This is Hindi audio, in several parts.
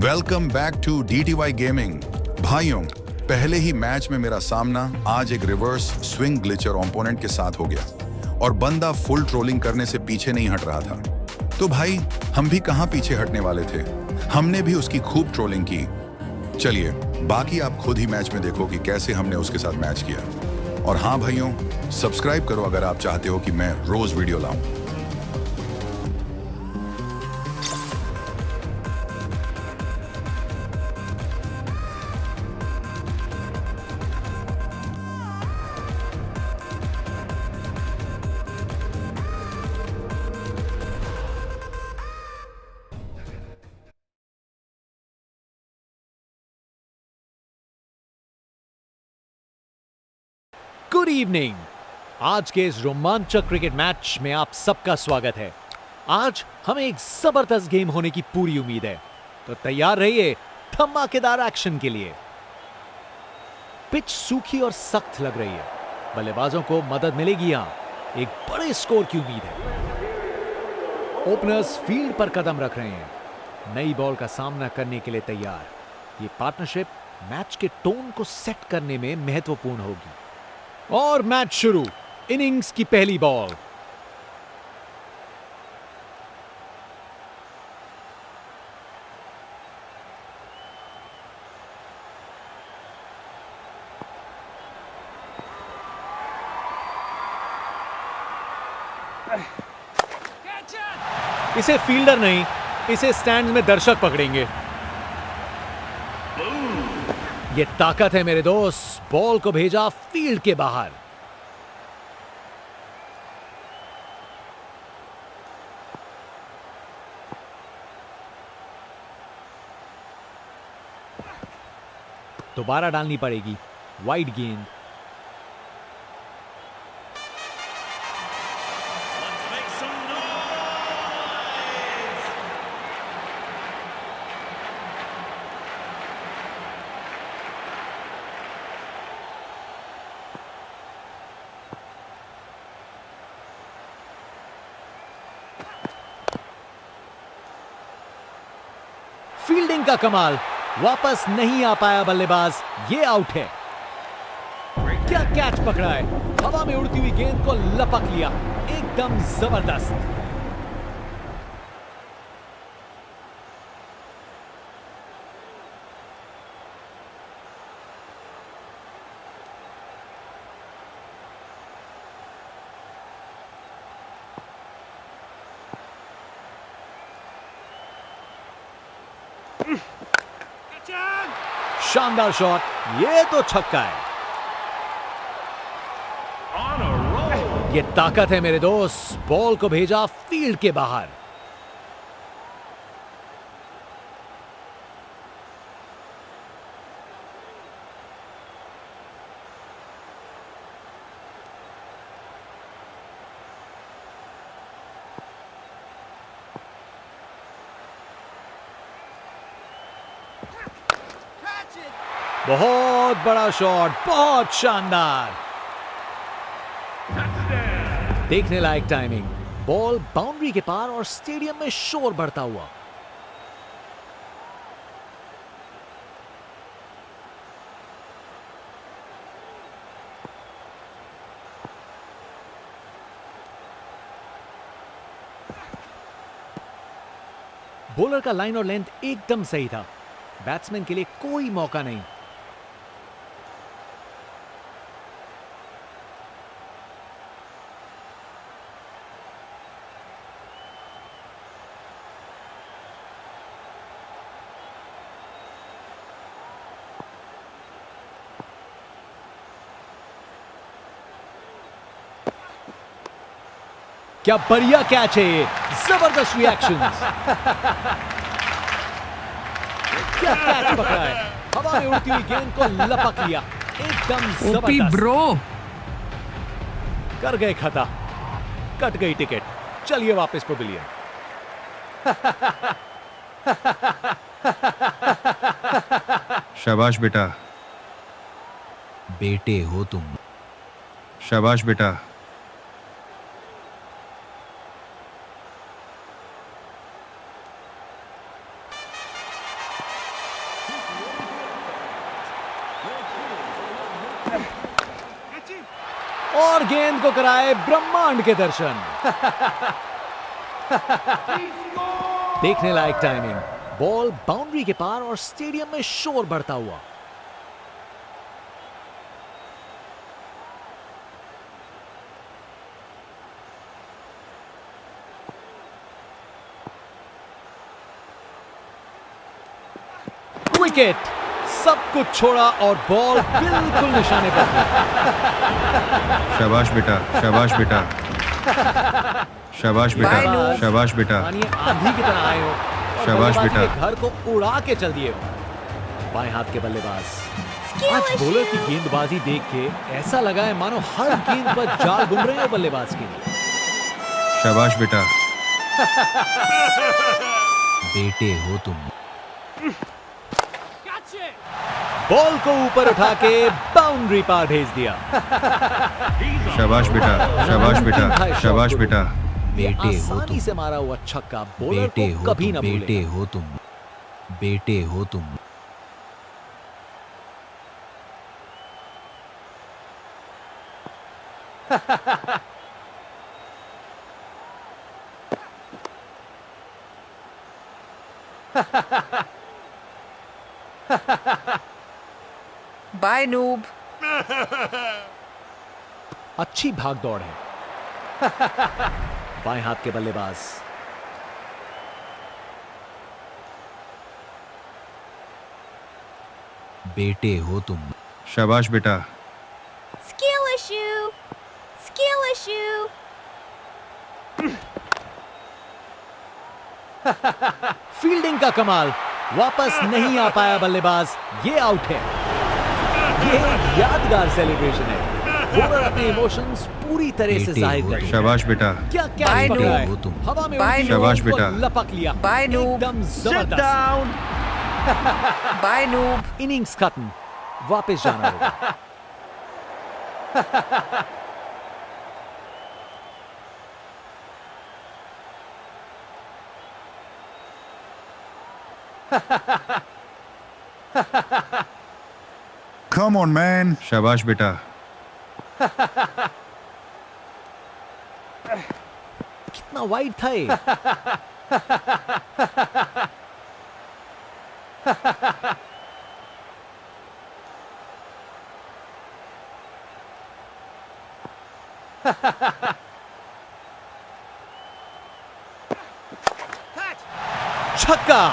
Welcome back to DTY gaming. भाइयों, पहले ही मैच में मेरा सामना आज एक रिवर्स स्विंग ग्लिचर ओपोनेंट के साथ हो गया और बंदा फुल ट्रोलिंग करने से पीछे नहीं हट रहा था। तो भाई, हम भी कहां पीछे हटने वाले थे, हमने भी उसकी खूब ट्रोलिंग की। चलिए, बाकी आप खुद ही मैच में देखो कि कैसे हमने उसके साथ मैच किया। और हाँ भाइयों, सब्सक्राइब करो अगर आप चाहते हो कि मैं रोज वीडियो लाऊं। Good evening. आज के इस रोमांचक क्रिकेट मैच में आप सबका स्वागत है। आज हमें एक जबरदस्त गेम होने की पूरी उम्मीद है, तो तैयार रहिए धमाकेदार एक्शन के लिए। पिच सूखी और सख्त लग रही है, बल्लेबाजों को मदद मिलेगी यहां, एक बड़े स्कोर की उम्मीद है। ओपनर्स फील्ड पर कदम रख रहे हैं, नई बॉल का सामना करने के लिए तैयार। ये पार्टनरशिप मैच के टोन को सेट करने में महत्वपूर्ण होगी। और मैच शुरू। इनिंग्स की पहली बॉल। इसे फील्डर नहीं, इसे स्टैंड में दर्शक पकड़ेंगे। ये ताकत है मेरे दोस्त। बॉल को भेजा फील्ड के बाहर। दोबारा डालनी पड़ेगी। वाइड गेंद। फील्डिंग का कमाल। वापस नहीं आ पाया बल्लेबाज, ये आउट है। क्या कैच पकड़ा है। हवा में उड़ती हुई गेंद को लपक लिया, एकदम जबरदस्त। शानदार शॉट, ये तो छक्का है। ये ताकत है मेरे दोस्त। बॉल को भेजा फील्ड के बाहर। बहुत बड़ा शॉट, बहुत शानदार। देखने लायक टाइमिंग। बॉल बाउंड्री के पार और स्टेडियम में शोर बढ़ता हुआ। बॉलर का लाइन और लेंथ एकदम सही था। बैट्समैन के लिए कोई मौका नहीं। क्या बढ़िया कैच है ये, जबरदस्त रिएक्शन। क्या कैच पकड़ा है। हवा में उड़ती हुई गेंद को लपक लिया, एकदम जबरदस्त। ब्रो कर गए खता, कट गई टिकट। चलिए वापस पवेलियन। शाबाश बेटा। बेटे हो तुम। शाबाश बेटा। और गेंद को कराए ब्रह्मांड के दर्शन। देखने लायक टाइमिंग, बॉल बाउंड्री के पार और स्टेडियम में शोर बढ़ता हुआ। विकेट, सब कुछ छोड़ा और बॉल बिल्कुल निशाने पर थी। शाबाश बेटा, शाबाश बेटा, शाबाश बेटा, शाबाश बेटा, मानिए आंधी की तरह आए हो और शाबाश बल्लेबाजी बेटा। के घर को उड़ा के चल दिए हो। बाएं हाथ के बल्लेबाज। आज बॉलर की गेंदबाजी देख के ऐसा लगा है मानो हर गेंद पर जाल बुन रहे हो बल्लेबाज के लिए। शाबाश बेटा, बेटे हो तुम। बॉल को ऊपर उठा के बाउंड्री पार भेज दिया। शाबाश बेटा, शाबाश बेटा, शाबाश बेटा, बेटे हो आसानी तुम। से मारा हुआ छक्का बॉलर बेटे को हो कभी तुम। ना बेटे भूलेगा। हो तुम। बेटे हो तुम। Bye, noob. अच्छी भाग दौड़ है। बाएं हाथ के बल्लेबाज। बेटे हो तुम। शाबाश बेटा, Skill issue! Skill issue! Fielding का कमाल, वापस नहीं आ पाया बल्लेबाज, ये आउट है। ये एक यादगार सेलिब्रेशन है। बॉलर अपने इमोशंस पूरी तरह से बेटे जाहिर हो कर तुम। रहे हैं। शाबाश बेटा, क्या क्या Bye, पकड़ा noob. है। हो तुम। हवा में Bye, उड़ती शाबाश गेंद को बेटा। लपक लिया। Bye, noob. एकदम जबरदस्त। Bye, noob. इनिंग्स खत्म, वापस जाना होगा। Come on, man. शाबाश बेटा, कितना वाइड था ये। छक्का,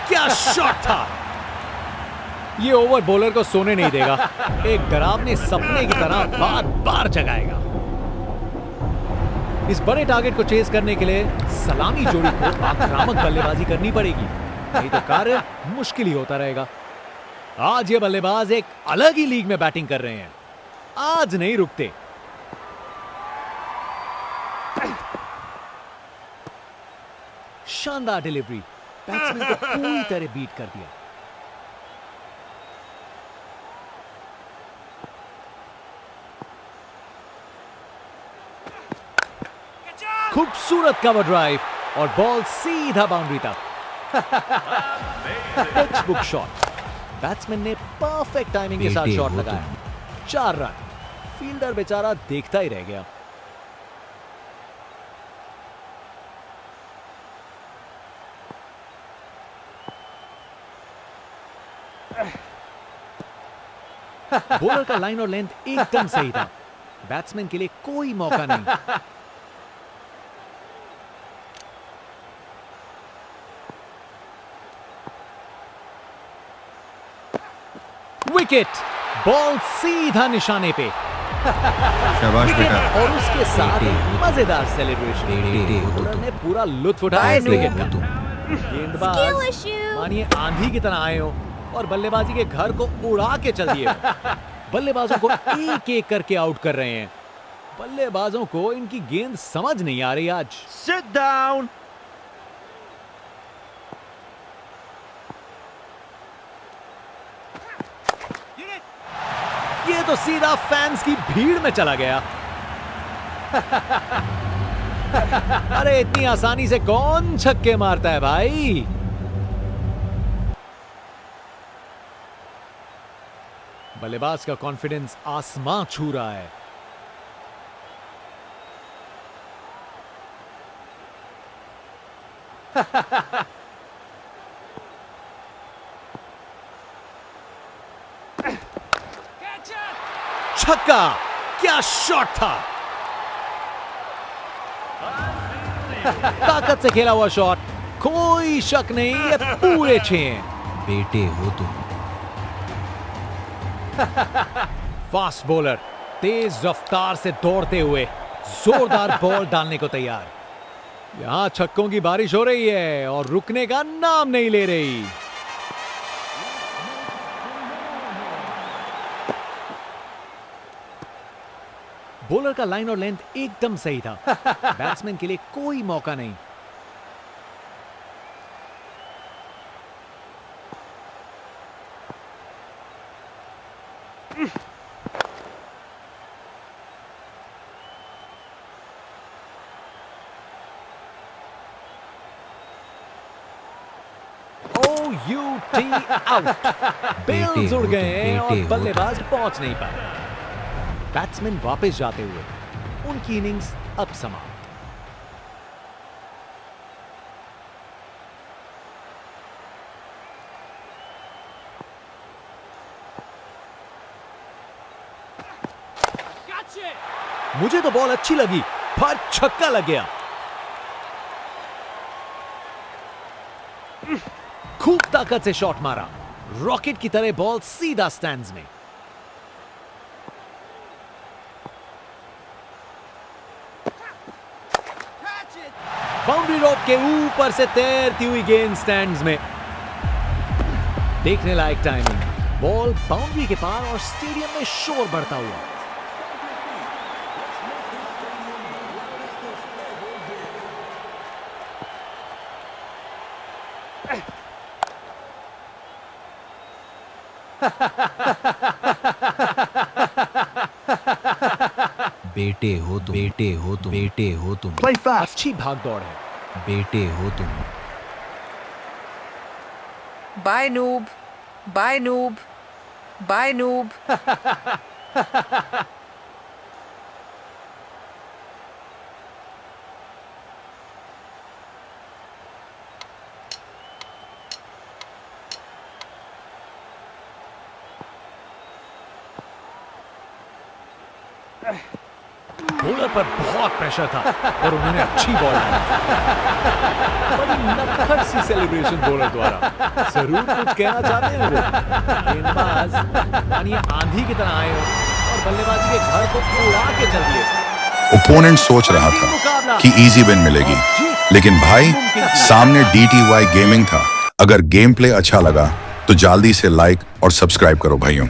क्या शॉट था। ये ओवर बॉलर को सोने नहीं देगा, एक डरावने सपने की तरह बार बार जगाएगा। इस बड़े टारगेट को चेस करने के लिए सलामी जोड़ी को आक्रामक बल्लेबाजी करनी पड़ेगी, नहीं तो कार्य मुश्किल ही होता रहेगा। आज ये बल्लेबाज एक अलग ही लीग में बैटिंग कर रहे हैं, आज नहीं रुकते। शानदार डिलीवरी, बैट्समैन को पूरी तरह बीट कर दिया। खूबसूरत कवर ड्राइव और बॉल सीधा बाउंड्री तक। टेक्स्ट बुक शॉट, बैट्समैन ने परफेक्ट टाइमिंग के साथ बेटे शॉट हो लगाया। 4 रन, फील्डर बेचारा देखता ही रह गया। बॉलर का लाइन और लेंथ एकदम सही था, बैट्समैन के लिए कोई मौका नहीं। विकेट, बॉल सीधा निशाने पे। शाबाश विकेट बेटा, और उसके साथ बेटे, मजेदार सेलिब्रेशन। बेटे हो बॉलर तुम। ने पूरा लुत्फ उठाया इस Bye, विकेट हो का। तुम। Skill गेंदबाज issue! मानिए आंधी की तरह आए हो और बल्लेबाजी के घर को उड़ा के चल दिए हो। बल्लेबाजों को एक एक करके आउट कर रहे हैं। बल्लेबाजों को इनकी गेंद समझ नहीं आ रही आज। Sit down. ये तो सीधा फैंस की भीड़ में चला गया। अरे इतनी आसानी से कौन छक्के मारता है भाई। बल्लेबाज का कॉन्फिडेंस आसमां छू रहा है। छक्का, क्या शॉट था। ताकत से खेला हुआ शॉट, कोई शक नहीं, ये पूरे 6 हैं। बेटे हो तुम। फास्ट बॉलर तेज रफ्तार से दौड़ते हुए जोरदार बॉल डालने को तैयार। यहां छक्कों की बारिश हो रही है और रुकने का नाम नहीं ले रही। बॉलर का लाइन और लेंथ एकदम सही था। बैट्समैन के लिए कोई मौका नहीं। OUT out. बेल्स उड़ गए हैं और बल्लेबाज पहुंच नहीं पाए। बैट्समैन वापस जाते हुए उनकी इनिंग्स अब समाप्त। मुझे तो बॉल अच्छी लगी पर छक्का लग गया। खूब ताकत से शॉट मारा, रॉकेट की तरह बॉल सीधा स्टैंड्स में। बाउंड्री रोप के ऊपर से तैरती हुई गेंद स्टैंड्स में। देखने लायक टाइमिंग, बॉल बाउंड्री के पार और स्टेडियम में शोर बढ़ता हुआ। बेटे हो तुम। बेटे हो तुम। बेटे हो तुम। अच्छी भाग दौड़ है। बेटे हो तुम। Bye, noob. Bye, noob. Bye, noob. Bowler पर बहुत प्रेशर था और उन्होंने अच्छी बॉल डाली। बड़ी नटखट सी सेलिब्रेशन बॉलर द्वारा। जरूर कुछ कहना चाहते हैं वो। गेंदबाज मानिए आंधी की तरह आए और बल्लेबाजी के घर को उड़ा के चल दिए। ओपोनेंट सोच रहा था कि इजी विन मिलेगी, लेकिन भाई सामने DTY गेमिंग था। अगर गेम प्ले अच्छा लगा तो जल्दी से लाइक और सब्सक्राइब करो भाइयों।